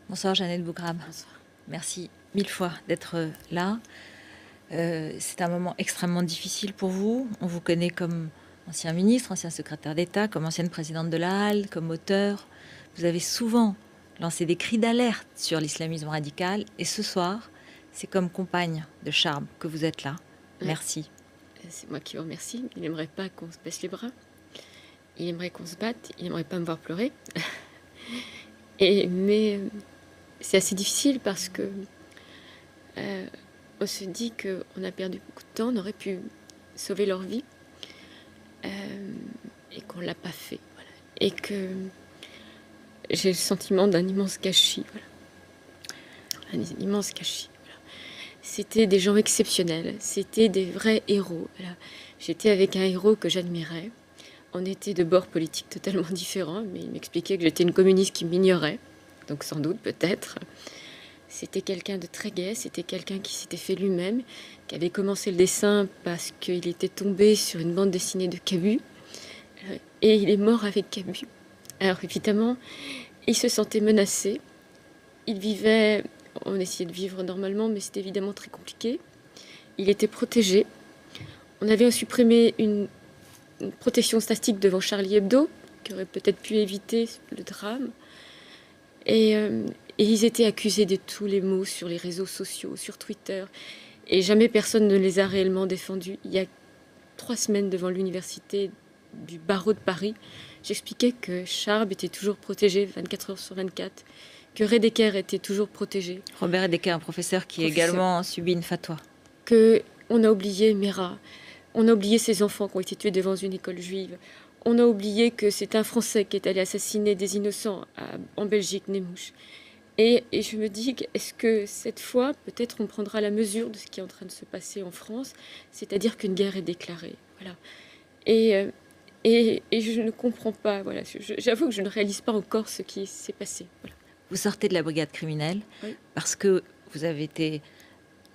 Bonsoir Jeannette Bougrab. Bonsoir. Merci mille fois d'être là. C'est un moment extrêmement difficile pour vous. On vous connaît comme ancien ministre, ancien secrétaire d'État, comme ancienne présidente de la Halle, comme auteur. Vous avez souvent lancé des cris d'alerte sur l'islamisme radical. Et ce soir, c'est comme compagne de charme que vous êtes là. Merci. C'est moi qui vous remercie. Il n'aimerait pas qu'on se baisse les bras. Il aimerait qu'on se batte. Il n'aimerait pas me voir pleurer. Mais c'est assez difficile parce que on se dit qu'on a perdu beaucoup de temps. On aurait pu sauver leur vie et qu'on ne l'a pas fait. Voilà. Et que j'ai le sentiment d'un immense gâchis. Voilà. Un immense gâchis. Voilà. C'était des gens exceptionnels. C'était des vrais héros. Voilà. J'étais avec un héros que j'admirais. On était de bords politiques totalement différents, mais il m'expliquait que j'étais une communiste qui m'ignorait, donc sans doute, peut-être. C'était quelqu'un de très gai, c'était quelqu'un qui s'était fait lui-même, qui avait commencé le dessin parce qu'il était tombé sur une bande dessinée de Cabu, et il est mort avec Cabu. Alors évidemment, il se sentait menacé, il vivait, on essayait de vivre normalement, mais c'était évidemment très compliqué. Il était protégé. On avait supprimé une protection statique devant Charlie Hebdo, qui aurait peut-être pu éviter le drame. Et ils étaient accusés de tous les maux sur les réseaux sociaux, sur Twitter. Et jamais personne ne les a réellement défendus. Il y a 3 semaines, devant l'université du barreau de Paris, j'expliquais que Charb était toujours protégé 24 heures sur 24, que Redeker était toujours protégé. Robert Redeker, un professeur qui a également subi une fatwa. Qu'on a oublié Mera. On a oublié ces enfants qui ont été tués devant une école juive. On a oublié que c'est un Français qui est allé assassiner des innocents en Belgique, Nemouche. Et je me dis, est-ce que cette fois, peut-être on prendra la mesure de ce qui est en train de se passer en France, c'est-à-dire qu'une guerre est déclarée. Voilà. Et je ne comprends pas. Voilà. J'avoue que je ne réalise pas encore ce qui s'est passé. Voilà. Vous sortez de la brigade criminelle parce que vous avez été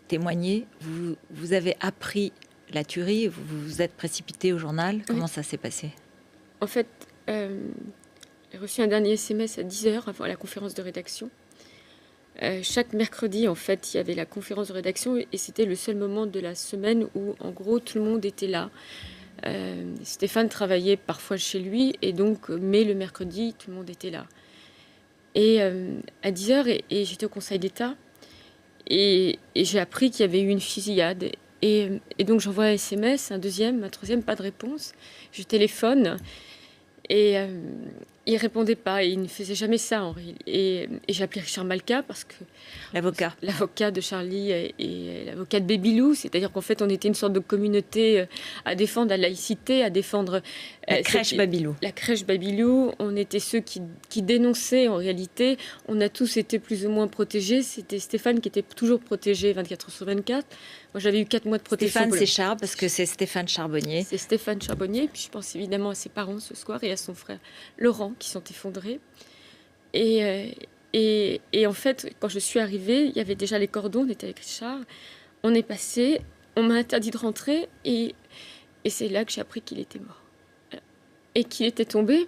témoigné, vous avez appris la tuerie, vous vous êtes précipité au journal. Comment ça s'est passé? En fait, j'ai reçu un dernier SMS à 10h avant la conférence de rédaction. Chaque mercredi, en fait, il y avait la conférence de rédaction et c'était le seul moment de la semaine où, en gros, tout le monde était là. Stéphane travaillait parfois chez lui et donc, mais le mercredi, tout le monde était là. Et à 10h, et j'étais au Conseil d'État et j'ai appris qu'il y avait eu une fusillade. Et donc j'envoie un SMS, un deuxième, un troisième, pas de réponse. Je téléphone et il répondait pas. Et il ne faisait jamais ça, Henri. Et j'ai appelé Richard Malka parce que... L'avocat de Charlie et l'avocat de Babylou. C'est-à-dire qu'en fait, on était une sorte de communauté à défendre la laïcité, à défendre... La crèche Babylou. La crèche Babylou. On était ceux qui dénonçaient, en réalité. On a tous été plus ou moins protégés. C'était Stéphane qui était toujours protégé 24 heures sur 24. Moi, j'avais eu 4 mois de protection. Stéphane, c'est Charb, parce que c'est Stéphane Charbonnier. C'est Stéphane Charbonnier. Puis je pense évidemment à ses parents ce soir et à son frère Laurent qui sont effondrés. Et en fait, quand je suis arrivée, il y avait déjà les cordons, on était avec Richard. On est passé, on m'a interdit de rentrer et c'est là que j'ai appris qu'il était mort. Et qu'il était tombé.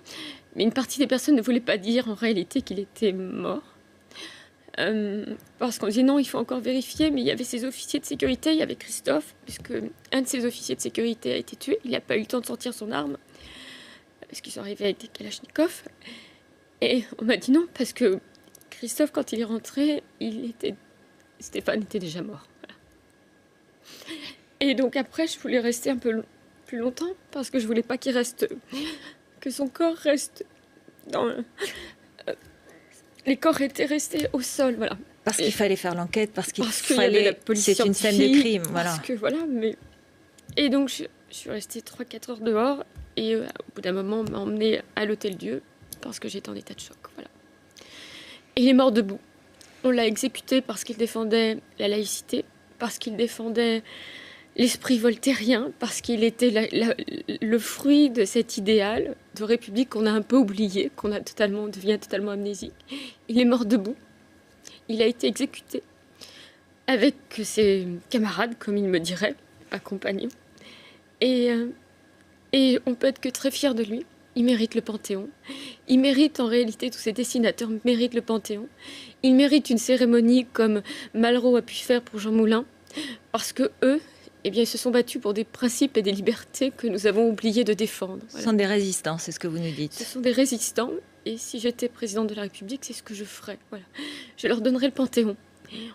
Mais une partie des personnes ne voulaient pas dire en réalité qu'il était mort. Parce qu'on disait non, il faut encore vérifier, mais il y avait ces officiers de sécurité, il y avait Christophe, puisque un de ces officiers de sécurité a été tué, il n'a pas eu le temps de sortir son arme, parce qu'ils sont arrivés avec des kalachnikovs. Et on m'a dit non, parce que Christophe, quand il est rentré, Stéphane était déjà mort. Voilà. Et donc après, je voulais rester un peu plus longtemps, parce que je voulais pas que son corps reste dans... Les corps étaient restés au sol, voilà. Parce qu'il fallait faire l'enquête, parce qu'il fallait... C'est une scène de crime, voilà. Parce que voilà, mais... Et donc, je suis restée 3-4 heures dehors, et au bout d'un moment, on m'a emmenée à l'Hôtel-Dieu, parce que j'étais en état de choc, voilà. Et il est mort debout. On l'a exécuté parce qu'il défendait la laïcité, parce qu'il défendait l'esprit voltairien, parce qu'il était le fruit de cet idéal de république qu'on a un peu oublié, devient totalement amnésique. Il est mort debout. Il a été exécuté avec ses camarades, comme il me dirait, compagnons. Et on peut être que très fiers de lui. ils méritent le Panthéon. Ils méritent, en réalité, tous ces dessinateurs méritent le Panthéon. Ils méritent une cérémonie comme Malraux a pu faire pour Jean Moulin, parce que eux, eh bien, ils se sont battus pour des principes et des libertés que nous avons oublié de défendre. Ce sont des résistants, c'est ce que vous nous dites. Ce sont des résistants, et si j'étais présidente de la République, c'est ce que je ferais. Voilà. Je leur donnerais le Panthéon.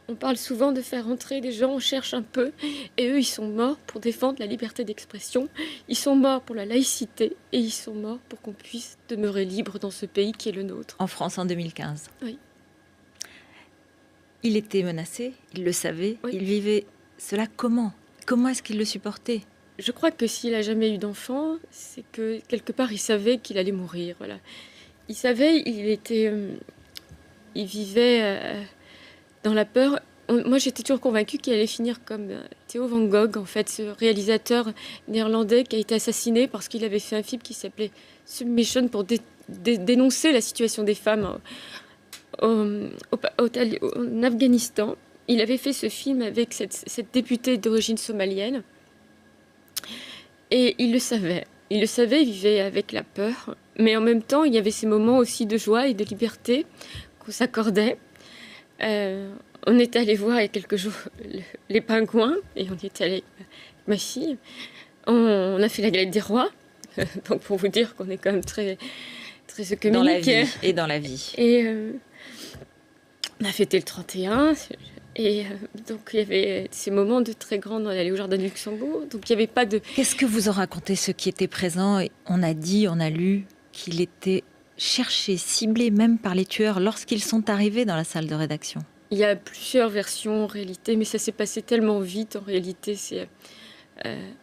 On parle souvent de faire entrer des gens, on cherche un peu, et eux, ils sont morts pour défendre la liberté d'expression, ils sont morts pour la laïcité, et ils sont morts pour qu'on puisse demeurer libre dans ce pays qui est le nôtre. En France, en 2015. Oui. Il était menacé, il le savait, Oui. il vivait cela comment? Comment est-ce qu'il le supportait? Je crois que s'il n'a jamais eu d'enfant, c'est que quelque part, il savait qu'il allait mourir. Voilà. Il savait, il vivait dans la peur. Moi, j'étais toujours convaincue qu'il allait finir comme Theo van Gogh, en fait, ce réalisateur néerlandais qui a été assassiné parce qu'il avait fait un film qui s'appelait Submission pour dénoncer la situation des femmes en Afghanistan. Il avait fait ce film avec cette députée d'origine somalienne. Et il le savait. Il le savait, il vivait avec la peur. Mais en même temps, il y avait ces moments aussi de joie et de liberté qu'on s'accordait. On est allé voir il y a quelques jours les pingouins, et on est allé avec ma fille. On a fait la galette des rois, donc pour vous dire qu'on est quand même très, très œcuménique. Dans la vie et dans la vie. Et on a fêté le 31, et donc il y avait ces moments de très grande... On est allé au jardin du Luxembourg, donc il n'y avait pas de... Qu'est-ce que vous ont raconté ceux qui étaient présents? On a dit, on a lu qu'il était cherché, ciblé même par les tueurs lorsqu'ils sont arrivés dans la salle de rédaction. Il y a plusieurs versions en réalité, mais ça s'est passé tellement vite en réalité.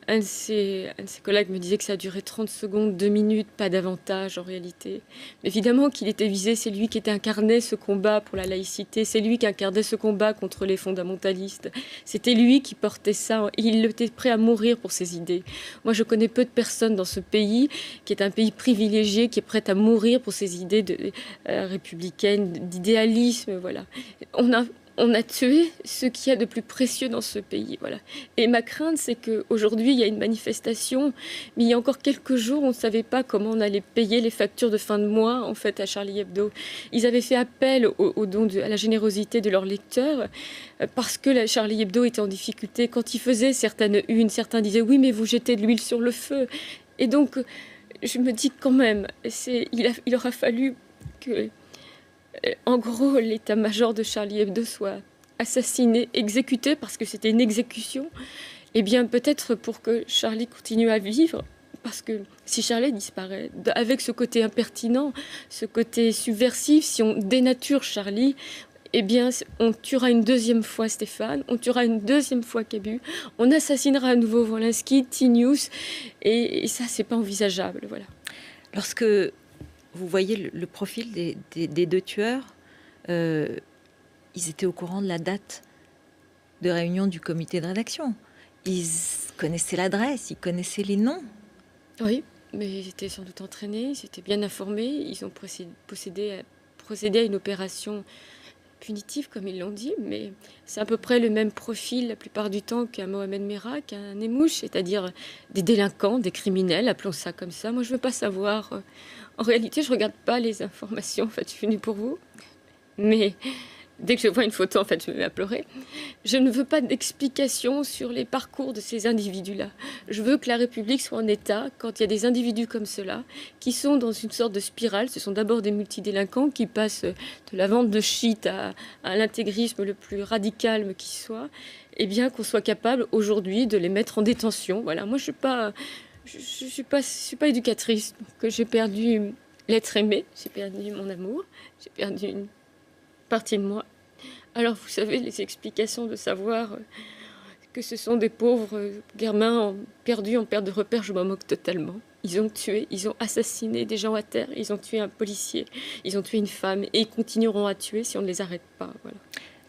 Un de ses collègues me disait que ça a duré 30 secondes, 2 minutes, pas davantage en réalité. Mais évidemment qu'il était visé, c'est lui qui incarnait ce combat pour la laïcité, c'est lui qui incarnait ce combat contre les fondamentalistes. C'était lui qui portait ça, il était prêt à mourir pour ses idées. Moi je connais peu de personnes dans ce pays, qui est un pays privilégié, qui est prêt à mourir pour ses idées républicaines, d'idéalisme, voilà. On a tué ce qu'il y a de plus précieux dans ce pays. Voilà. Et ma crainte, c'est qu'aujourd'hui, il y a une manifestation, mais il y a encore quelques jours, on ne savait pas comment on allait payer les factures de fin de mois, en fait, à Charlie Hebdo. Ils avaient fait appel au don à la générosité de leurs lecteurs, parce que Charlie Hebdo était en difficulté. Quand ils faisaient certaines unes, certains disaient « oui, mais vous jetez de l'huile sur le feu ». Et donc, je me dis quand même, il aura fallu que... En gros, l'état-major de Charlie Hebdo soit assassiné, exécuté, parce que c'était une exécution, et bien peut-être pour que Charlie continue à vivre, parce que si Charlie disparaît, avec ce côté impertinent, ce côté subversif, si on dénature Charlie, eh bien on tuera une deuxième fois Stéphane, on tuera une deuxième fois Cabu, on assassinera à nouveau Wolinski, T-News, et ça, c'est pas envisageable. Voilà. Lorsque vous voyez le profil des deux tueurs, ils étaient au courant de la date de réunion du comité de rédaction. Ils connaissaient l'adresse, ils connaissaient les noms. Oui, mais ils étaient sans doute entraînés, ils étaient bien informés, ils ont procédé à une opération punitive, comme ils l'ont dit, mais c'est à peu près le même profil la plupart du temps qu'un Mohamed Merah, qu'un Nemmouche, c'est-à-dire des délinquants, des criminels, appelons ça comme ça. Moi, je ne veux pas savoir. En réalité, je ne regarde pas les informations. En fait, je suis venue pour vous. Mais dès que je vois une photo, en fait, je me mets à pleurer. Je ne veux pas d'explication sur les parcours de ces individus-là. Je veux que la République soit en état, quand il y a des individus comme ceux-là, qui sont dans une sorte de spirale. Ce sont d'abord des multidélinquants qui passent de la vente de shit à l'intégrisme le plus radical qui soit. Eh bien, qu'on soit capable aujourd'hui de les mettre en détention. Voilà, moi, je suis pas éducatrice, que j'ai perdu l'être aimé, j'ai perdu mon amour, j'ai perdu une partie de moi. Alors vous savez, les explications de savoir que ce sont des pauvres gamins perdus en perte de repère, je m'en moque totalement. Ils ont tué, ils ont assassiné des gens à terre, ils ont tué un policier, ils ont tué une femme, et ils continueront à tuer si on ne les arrête pas. Voilà.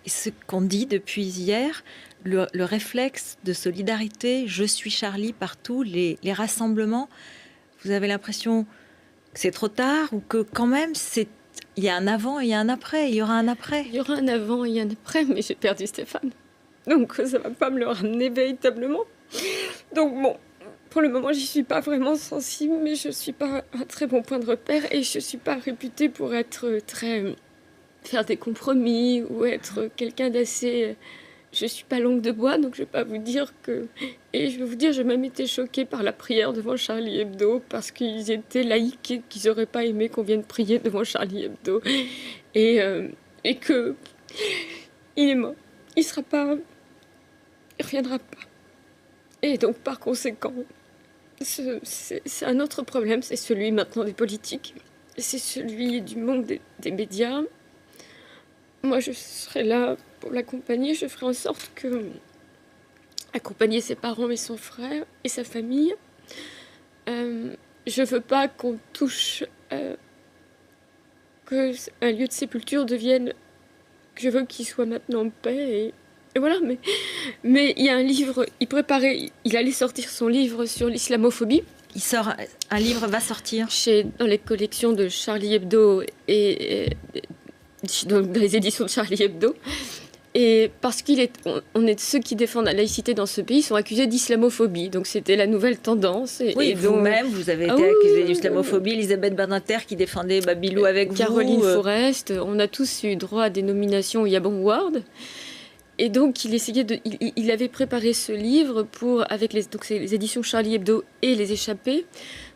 Et ce qu'on dit depuis hier, le réflexe de solidarité, je suis Charlie partout, les rassemblements, vous avez l'impression que c'est trop tard ou que quand même il y a un avant et il y a un après, il y aura un après? Il y aura un avant et un après, mais j'ai perdu Stéphane. Donc ça ne va pas me le ramener véritablement. Donc bon, pour le moment, j'y suis pas vraiment sensible, mais je suis pas un très bon point de repère et je suis pas réputée pour être très faire des compromis ou être quelqu'un d'assez. Je suis pas langue de bois, donc je vais pas vous dire que. Et je vais vous dire, j'ai même été choquée par la prière devant Charlie Hebdo parce qu'ils étaient laïcs et qu'ils auraient pas aimé qu'on vienne prier devant Charlie Hebdo et que il est mort, il sera pas, il reviendra pas. Et donc par conséquent. C'est un autre problème, c'est celui maintenant des politiques, c'est celui du monde des médias. Moi, je serai là pour l'accompagner, je ferai en sorte que accompagner ses parents, mais son frère et sa famille. Je veux pas qu'on touche, que un lieu de sépulture devienne. Je veux qu'il soit maintenant en paix et voilà. Mais il y a un livre, il allait sortir son livre sur l'islamophobie. Il sort, un livre va sortir dans les collections de Charlie Hebdo et dans les éditions de Charlie Hebdo. Et parce on est ceux qui défendent la laïcité dans ce pays sont accusés d'islamophobie. Donc c'était la nouvelle tendance. Oui, vous-même, vous avez été accusée d'islamophobie. Elisabeth Badinter qui défendait Babylou avec Caroline vous. Caroline Forrest. On a tous eu droit à des nominations au Yabon Award. Et donc, il avait préparé ce livre avec les éditions Charlie Hebdo et Les Échappés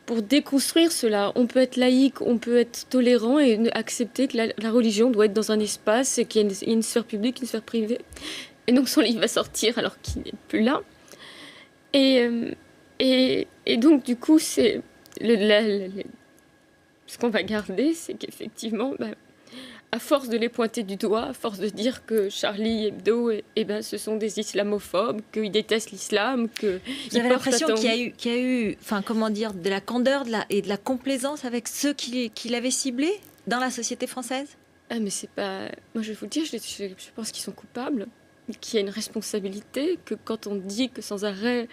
pour déconstruire cela. On peut être laïque, on peut être tolérant et accepter que la religion doit être dans un espace et qu'il y a une sphère publique, une sphère privée. Et donc, son livre va sortir alors qu'il n'est plus là. Et donc, du coup, ce qu'on va garder, c'est qu'effectivement... à force de les pointer du doigt, à force de dire que Charlie Hebdo, ce sont des islamophobes, qu'ils détestent l'islam, que vous avez l'impression qu'il y a eu, enfin, comment dire, de la candeur et de la complaisance avec ceux qui l'avaient ciblé dans la société française. Ah, mais c'est pas. Moi, je vais vous dire, je pense qu'ils sont coupables, qu'il y a une responsabilité, que quand on dit que sans arrêt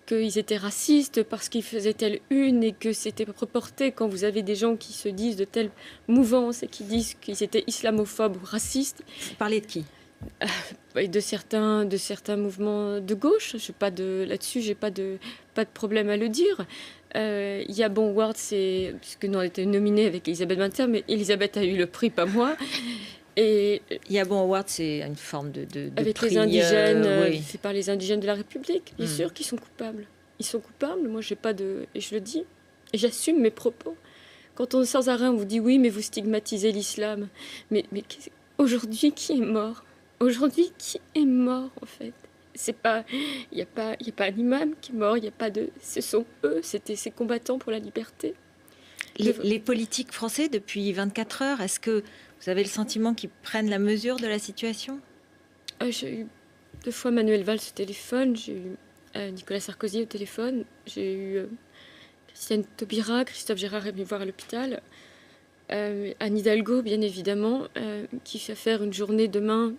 qu'ils étaient racistes parce qu'ils faisaient telle une et que c'était reporté quand vous avez des gens qui se disent de telle mouvance et qui disent qu'ils étaient islamophobes ou racistes. Vous parlez de qui? De certains mouvements de gauche. Là-dessus, j'ai pas de problème à le dire. Yabon Award, puisque nous on était nominés avec Elisabeth Badinter, mais Elisabeth a eu le prix, pas moi. Et Yabon Award, c'est une forme de avec prix, les indigènes, oui. fait par les indigènes de la République, bien sûr qu'ils sont coupables. Ils sont coupables, moi j'ai pas de... Et je le dis, et j'assume mes propos. Quand on sans arrêt, on vous dit oui, mais vous stigmatisez l'islam. Mais aujourd'hui, qui est mort? Aujourd'hui, qui est mort, en fait? C'est pas... Il n'y a pas un imam qui est mort, il y a pas de... Ce sont eux, c'était ces combattants pour la liberté. Les politiques français, depuis 24 heures, est-ce que vous avez le sentiment qu'ils prennent la mesure de la situation? J'ai eu 2 fois Manuel Valls au téléphone, j'ai eu Nicolas Sarkozy au téléphone, j'ai eu Christiane Taubira, Christophe Gérard est venu voir à l'hôpital, Anne Hidalgo, bien évidemment, qui fait faire une journée demain,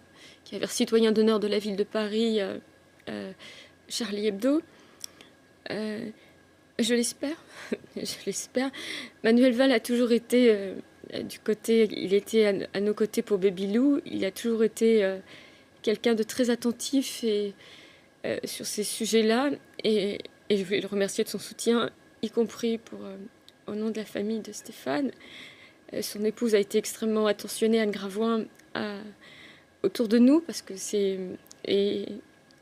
qui a vers citoyen d'honneur de la ville de Paris, Charlie Hebdo. Je l'espère, je l'espère. Manuel Valls a toujours été du côté, il était à nos côtés pour Babylou. Il a toujours été quelqu'un de très attentif et sur ces sujets-là. Et je voulais le remercier de son soutien, y compris au nom de la famille de Stéphane. Son épouse a été extrêmement attentionnée, Anne Gravoin, autour de nous, parce que c'est... Et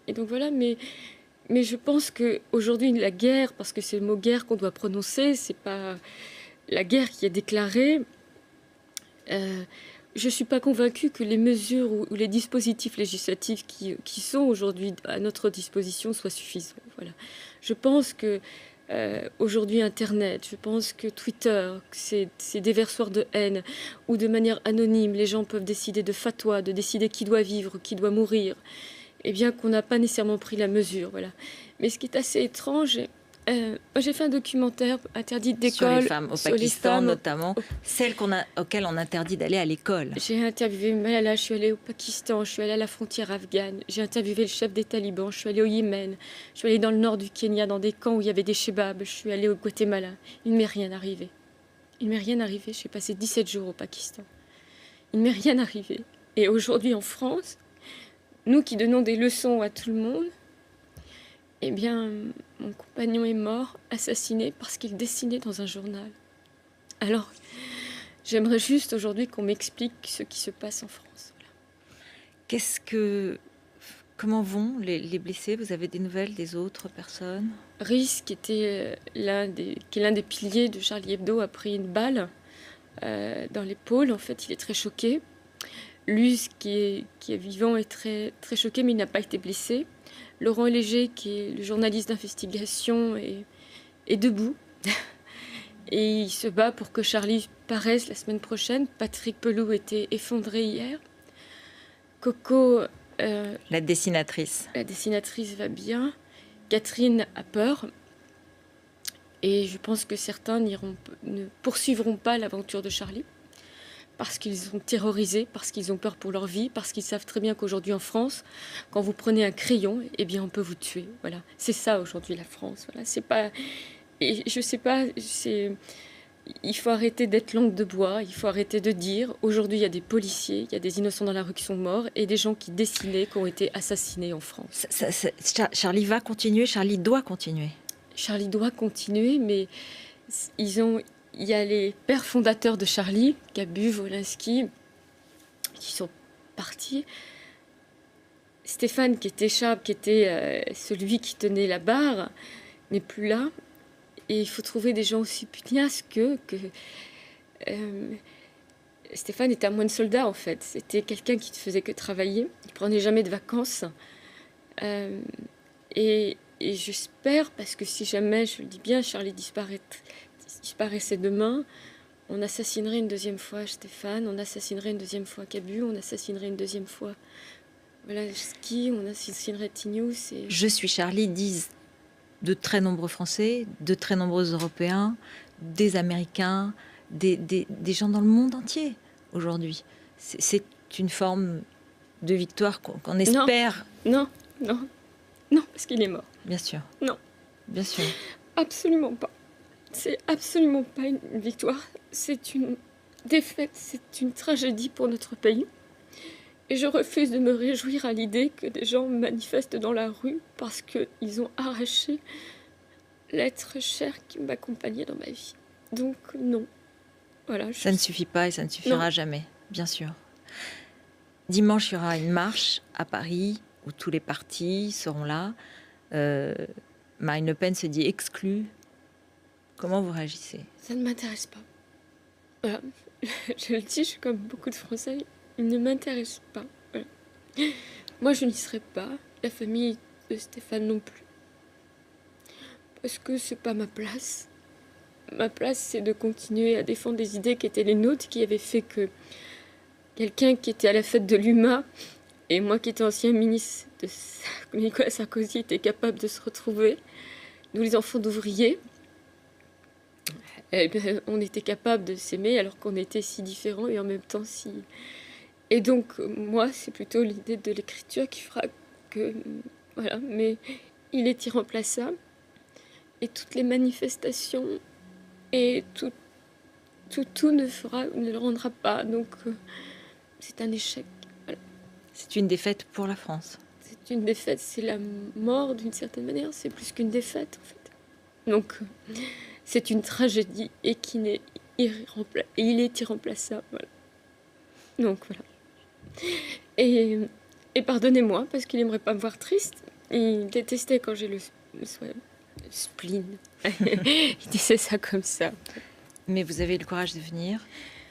donc voilà, mais je pense qu'aujourd'hui, la guerre, parce que c'est le mot guerre qu'on doit prononcer, c'est pas la guerre qui est déclarée. Je ne suis pas convaincue que les mesures ou les dispositifs législatifs qui sont aujourd'hui à notre disposition soient suffisants. Voilà. Je pense que aujourd'hui Internet, je pense que Twitter, c'est des déversoirs de haine où de manière anonyme, les gens peuvent décider de fatwa, de décider qui doit vivre, qui doit mourir. Et bien qu'on n'a pas nécessairement pris la mesure, voilà. Mais ce qui est assez étrange, moi j'ai fait un documentaire interdit d'école sur les femmes au Pakistan, notamment celles auxquelles on interdit d'aller à l'école. J'ai interviewé Malala, je suis allée au Pakistan, je suis allée à la frontière afghane, j'ai interviewé le chef des talibans, je suis allée au Yémen, je suis allée dans le nord du Kenya, dans des camps où il y avait des shebabs, je suis allée au Guatemala. Il ne m'est rien arrivé. Il ne m'est rien arrivé. J'ai passé 17 jours au Pakistan. Il ne m'est rien arrivé. Et aujourd'hui en France, nous qui donnons des leçons à tout le monde, eh bien, mon compagnon est mort, assassiné, parce qu'il dessinait dans un journal. Alors, j'aimerais juste aujourd'hui qu'on m'explique ce qui se passe en France. Voilà. Comment vont les blessés? Vous avez des nouvelles des autres personnes? Rhys, qui est l'un des piliers de Charlie Hebdo, a pris une balle dans l'épaule. En fait, il est très choqué. Luz, qui est vivant, est très, très choqué, mais il n'a pas été blessé. Laurent Léger, qui est le journaliste d'investigation, est debout. Et il se bat pour que Charlie paraisse la semaine prochaine. Patrick Pelou était effondré hier. Coco... la dessinatrice. La dessinatrice va bien. Catherine a peur. Et je pense que certains ne poursuivront pas l'aventure de Charlie. Parce qu'ils sont terrorisés, parce qu'ils ont peur pour leur vie, parce qu'ils savent très bien qu'aujourd'hui en France, quand vous prenez un crayon, eh bien on peut vous tuer. Voilà, c'est ça aujourd'hui la France. Voilà, c'est pas, et je sais pas, il faut arrêter d'être langue de bois. Il faut arrêter de dire aujourd'hui il y a des policiers, il y a des innocents dans la rue qui sont morts et des gens qui dessinaient, qui ont été assassinés en France. Charlie va continuer. Charlie doit continuer. Charlie doit continuer, mais il y a les pères fondateurs de Charlie, Cabu, Wolinski, qui sont partis. Stéphane, qui était celui qui tenait la barre, n'est plus là. Et il faut trouver des gens aussi pugnaces que Stéphane était un moine soldat, en fait. C'était quelqu'un qui ne faisait que travailler. Il ne prenait jamais de vacances. Et j'espère, parce que si jamais, je le dis bien, Charlie disparaissait demain, on assassinerait une deuxième fois Stéphane, on assassinerait une deuxième fois Cabu, on assassinerait une deuxième fois Ski, on assassinerait Tignous. Je suis Charlie, disent de très nombreux Français, de très nombreux Européens, des Américains, des gens dans le monde entier aujourd'hui. C'est une forme de victoire qu'on espère. Non, parce qu'il est mort. Bien sûr. Non. Bien sûr. Absolument pas. C'est absolument pas une victoire. C'est une défaite, c'est une tragédie pour notre pays. Et je refuse de me réjouir à l'idée que des gens manifestent dans la rue parce qu'ils ont arraché l'être cher qui m'accompagnait dans ma vie. Donc non. Voilà. Ça ne suffit pas et ça ne suffira jamais, bien sûr. Dimanche, il y aura une marche à Paris où tous les partis seront là. Marine Le Pen se dit exclue. Comment vous réagissez? Ça ne m'intéresse pas. Voilà. Je le dis, je suis comme beaucoup de Français. Il ne m'intéresse pas. Voilà. Moi, je n'y serai pas. La famille de Stéphane non plus. Parce que c'est pas ma place. Ma place, c'est de continuer à défendre des idées qui étaient les nôtres, qui avaient fait que quelqu'un qui était à la fête de l'UMA et moi qui étais ancien ministre de Nicolas Sarkozy était capable de se retrouver. Nous, les enfants d'ouvriers, on était capable de s'aimer alors qu'on était si différents et en même temps si... Et donc, moi, c'est plutôt l'idée de l'écriture qui fera que... Voilà, mais il est irremplaçable. Et toutes les manifestations et tout ne le rendra pas. Donc, c'est un échec. Voilà. C'est une défaite pour la France. C'est une défaite, c'est la mort d'une certaine manière. C'est plus qu'une défaite, en fait. Donc, c'est une tragédie et il est irremplaçable. Voilà. Donc, voilà. Et pardonnez-moi, parce qu'il n'aimerait pas me voir triste. Il détestait quand j'ai le spleen. Il disait ça comme ça. Mais vous avez eu le courage de venir.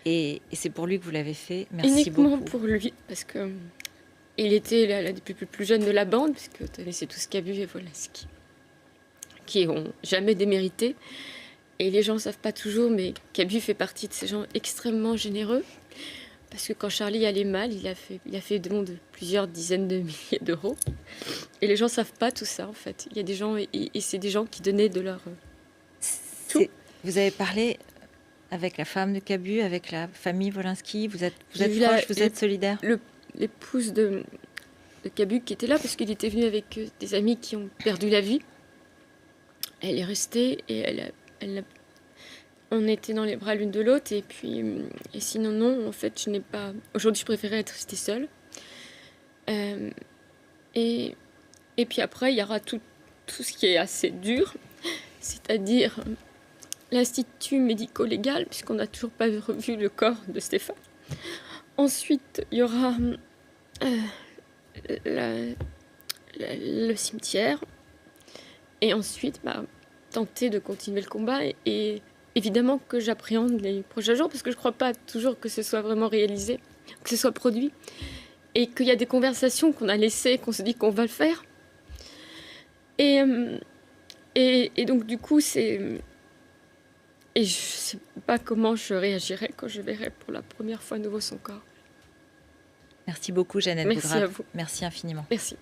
Et c'est pour lui que vous l'avez fait. Merci Uniquement beaucoup. pour lui, parce que il était l'un des plus jeunes de la bande, puisque c'est tout ce Cabu et Wolinski, qui ont jamais démérité. Et les gens ne savent pas toujours, mais Cabu fait partie de ces gens extrêmement généreux. Parce que quand Charlie allait mal, il a fait don de plusieurs dizaines de milliers d'euros. Et les gens ne savent pas tout ça, en fait. Il y a des gens, et c'est des gens qui donnaient de leur tout. Vous avez parlé avec la femme de Cabu, avec la famille Wolinski. Vous êtes proche, vous êtes solidaire. L'épouse de Cabu qui était là, parce qu'il était venu avec des amis qui ont perdu la vie. Elle est restée et on était dans les bras l'une de l'autre, et puis sinon non, en fait je n'ai pas... Aujourd'hui je préférais être restée seule. Et puis après il y aura tout tout ce qui est assez dur, c'est-à-dire l'Institut médico-légal, puisqu'on n'a toujours pas revu le corps de Stéphane. Ensuite, il y aura le cimetière. Et ensuite, tenter de continuer le combat. Et évidemment que j'appréhende les prochains jours, parce que je ne crois pas toujours que ce soit vraiment réalisé, que ce soit produit. Et qu'il y a des conversations qu'on a laissées, qu'on se dit qu'on va le faire. Et donc, du coup, c'est... Et je ne sais pas comment je réagirai quand je verrai pour la première fois à nouveau son corps. Merci beaucoup, Jeannette Merci Boudrap. à vous. Merci infiniment. Merci.